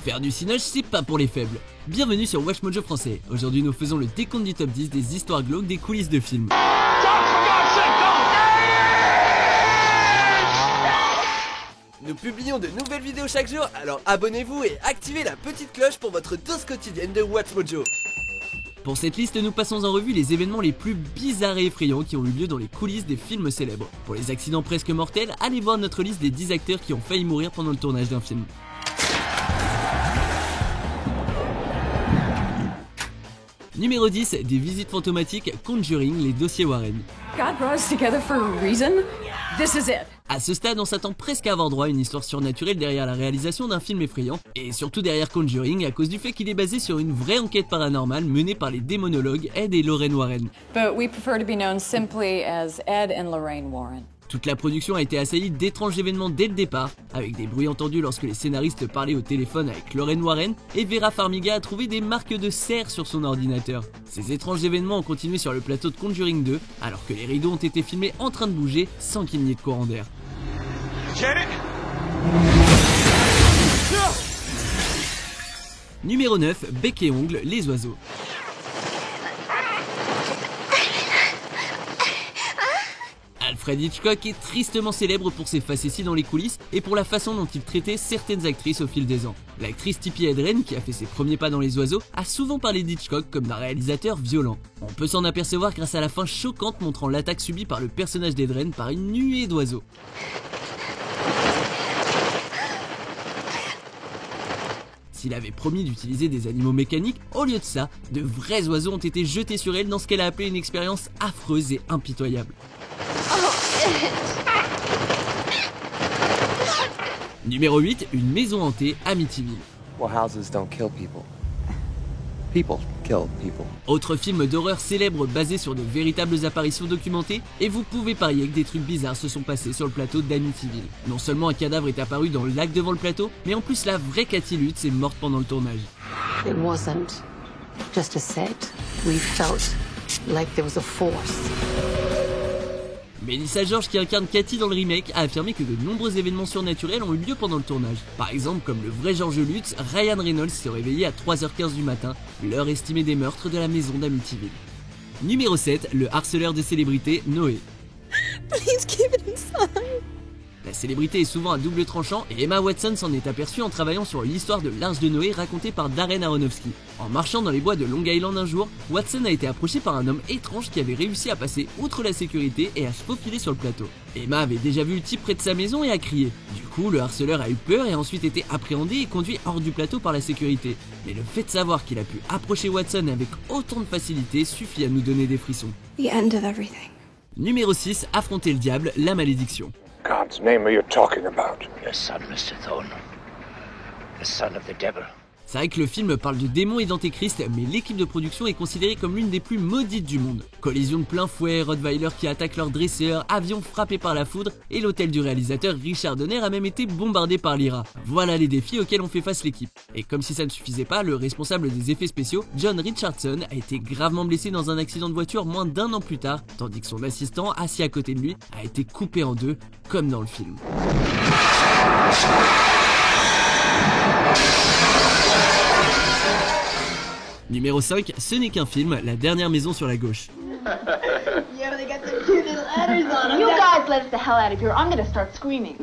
Faire du cinoche, c'est pas pour les faibles. Bienvenue sur Watch Mojo français. Aujourd'hui, nous faisons le décompte du top 10 des histoires glauques des coulisses de films. Nous publions de nouvelles vidéos chaque jour, alors abonnez-vous et activez la petite cloche pour votre dose quotidienne de Watch Mojo. Pour cette liste, nous passons en revue les événements les plus bizarres et effrayants qui ont eu lieu dans les coulisses des films célèbres. Pour les accidents presque mortels, allez voir notre liste des 10 acteurs qui ont failli mourir pendant le tournage d'un film. Numéro 10, des visites fantomatiques Conjuring, les dossiers Warren. God brought us together for a reason. This is it. À ce stade, on s'attend presque à avoir droit à une histoire surnaturelle derrière la réalisation d'un film effrayant, et surtout derrière Conjuring à cause du fait qu'il est basé sur une vraie enquête paranormale menée par les démonologues Ed et Lorraine Warren. But we prefer to be known simply as Ed and Lorraine Warren. Toute la production a été assaillie d'étranges événements dès le départ, avec des bruits entendus lorsque les scénaristes parlaient au téléphone avec Lorraine Warren, et Vera Farmiga a trouvé des marques de serre sur son ordinateur. Ces étranges événements ont continué sur le plateau de Conjuring 2, alors que les rideaux ont été filmés en train de bouger sans qu'il n'y ait de courant d'air. Numéro 9, Bec et ongles, les oiseaux. Alfred Hitchcock est tristement célèbre pour ses facéties dans les coulisses et pour la façon dont il traitait certaines actrices au fil des ans. L'actrice Tippi Hedren, qui a fait ses premiers pas dans les oiseaux, a souvent parlé d'Hitchcock comme d'un réalisateur violent. On peut s'en apercevoir grâce à la fin choquante montrant l'attaque subie par le personnage d'Hedren par une nuée d'oiseaux. S'il avait promis d'utiliser des animaux mécaniques, au lieu de ça, de vrais oiseaux ont été jetés sur elle dans ce qu'elle a appelé une expérience affreuse et impitoyable. Numéro 8, une maison hantée, Amityville. Well, houses don't kill people. People kill people. Autre film d'horreur célèbre basé sur de véritables apparitions documentées, et vous pouvez parier que des trucs bizarres se sont passés sur le plateau d'Amityville. Non seulement un cadavre est apparu dans le lac devant le plateau, mais en plus la vraie Cathy Lutz est morte pendant le tournage. It wasn't just a set. We felt like there was a force. Melissa George, qui incarne Cathy dans le remake, a affirmé que de nombreux événements surnaturels ont eu lieu pendant le tournage. Par exemple, comme le vrai George Lutz, Ryan Reynolds s'est réveillé à 3h15 du matin, l'heure estimée des meurtres de la maison d'Amityville. Numéro 7, le harceleur de célébrités, Noé. Please keep it inside. La célébrité est souvent à double tranchant et Emma Watson s'en est aperçue en travaillant sur l'histoire de l'Arche de Noé racontée par Darren Aronofsky. En marchant dans les bois de Long Island un jour, Watson a été approchée par un homme étrange qui avait réussi à passer outre la sécurité et à se faufiler sur le plateau. Emma avait déjà vu le type près de sa maison et a crié. Du coup, le harceleur a eu peur et a ensuite été appréhendé et conduit hors du plateau par la sécurité. Mais le fait de savoir qu'il a pu approcher Watson avec autant de facilité suffit à nous donner des frissons. The end of everything. Numéro 6, affronter le diable, la malédiction. God's name are you talking about? Your son, Mr. Thorne. The son of the devil. C'est vrai que le film parle de démons et d'antéchrist, mais l'équipe de production est considérée comme l'une des plus maudites du monde. Collision de plein fouet, Rottweiler qui attaquent leurs dresseurs, avions frappés par la foudre, et l'hôtel du réalisateur Richard Donner a même été bombardé par l'IRA. Voilà les défis auxquels on fait face l'équipe. Et comme si ça ne suffisait pas, le responsable des effets spéciaux, John Richardson, a été gravement blessé dans un accident de voiture moins d'1 an plus tard, tandis que son assistant, assis à côté de lui, a été coupé en deux, comme dans le film. Numéro 5, ce n'est qu'un film, La dernière maison sur la gauche. Yeah, they got the cute little letters on them. You guys let the hell out of here. I'm gonna start screaming.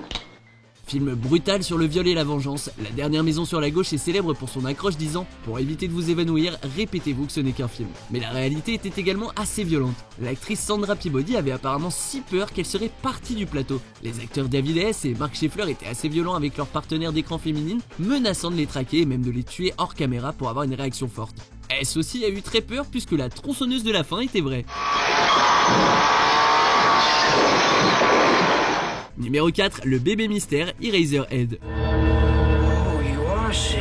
Film brutal sur le viol et la vengeance, La dernière maison sur la gauche est célèbre pour son accroche disant « Pour éviter de vous évanouir, répétez-vous que ce n'est qu'un film ». Mais la réalité était également assez violente. L'actrice Sandra Peabody avait apparemment si peur qu'elle serait partie du plateau. Les acteurs David Hess et Mark Scheffler étaient assez violents avec leurs partenaires d'écran féminines, menaçant de les traquer et même de les tuer hors caméra pour avoir une réaction forte. Hess aussi a eu très peur puisque la tronçonneuse de la fin était vraie. Numéro 4, le bébé mystère, Eraserhead. Oh, you are sick.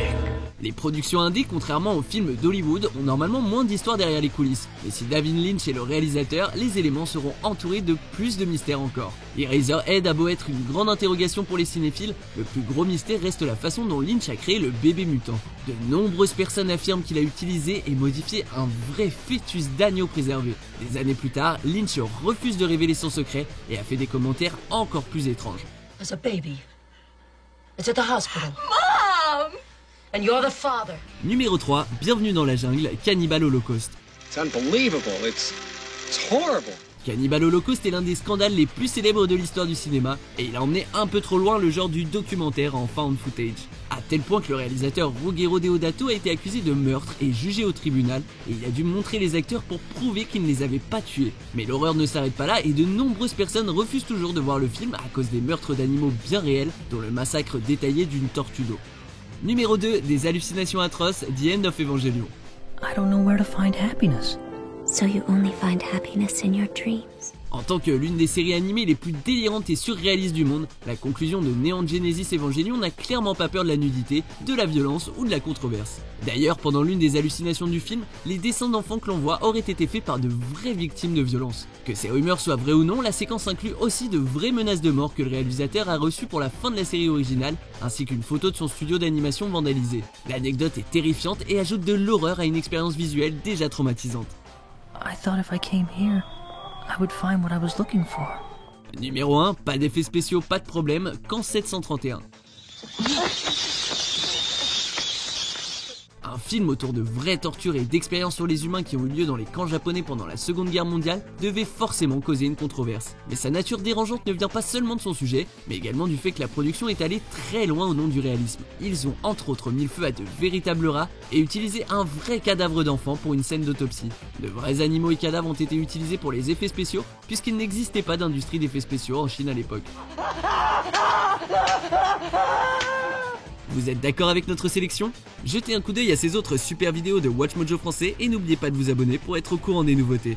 Les productions indées, contrairement aux films d'Hollywood, ont normalement moins d'histoires derrière les coulisses. Mais si David Lynch est le réalisateur, les éléments seront entourés de plus de mystères encore. Eraserhead a beau être une grande interrogation pour les cinéphiles, le plus gros mystère reste la façon dont Lynch a créé le bébé mutant. De nombreuses personnes affirment qu'il a utilisé et modifié un vrai fœtus d'agneau préservé. Des années plus tard, Lynch refuse de révéler son secret et a fait des commentaires encore plus étranges. There's a baby. It's at the hospital. Mom! And you're the father. Numéro 3, Bienvenue dans la jungle, Cannibal Holocaust. It's unbelievable. It's horrible. Cannibal Holocaust est l'un des scandales les plus célèbres de l'histoire du cinéma, et il a emmené un peu trop loin le genre du documentaire en found footage. À tel point que le réalisateur Ruggero Deodato a été accusé de meurtre et jugé au tribunal, et il a dû montrer les acteurs pour prouver qu'il ne les avait pas tués. Mais l'horreur ne s'arrête pas là, et de nombreuses personnes refusent toujours de voir le film à cause des meurtres d'animaux bien réels, dont le massacre détaillé d'une tortue d'eau. Numéro 2, des hallucinations atroces, The End of Evangelion. I don't know where to find happiness. So you only find happiness in your dreams. En tant que l'une des séries animées les plus délirantes et surréalistes du monde, la conclusion de Neon Genesis Evangelion n'a clairement pas peur de la nudité, de la violence ou de la controverse. D'ailleurs, pendant l'une des hallucinations du film, les dessins d'enfants que l'on voit auraient été faits par de vraies victimes de violence. Que ces rumeurs soient vraies ou non, la séquence inclut aussi de vraies menaces de mort que le réalisateur a reçues pour la fin de la série originale, ainsi qu'une photo de son studio d'animation vandalisé. L'anecdote est terrifiante et ajoute de l'horreur à une expérience visuelle déjà traumatisante. I thought if I came here, I would find what I was looking for. Numéro 1, pas d'effets spéciaux, pas de problème, Camp 731. Un film autour de vraies tortures et d'expériences sur les humains qui ont eu lieu dans les camps japonais pendant la Seconde Guerre mondiale devait forcément causer une controverse. Mais sa nature dérangeante ne vient pas seulement de son sujet, mais également du fait que la production est allée très loin au nom du réalisme. Ils ont entre autres mis le feu à de véritables rats et utilisé un vrai cadavre d'enfant pour une scène d'autopsie. De vrais animaux et cadavres ont été utilisés pour les effets spéciaux, puisqu'il n'existait pas d'industrie d'effets spéciaux en Chine à l'époque. Vous êtes d'accord avec notre sélection? Jetez un coup d'œil à ces autres super vidéos de WatchMojo français et n'oubliez pas de vous abonner pour être au courant des nouveautés.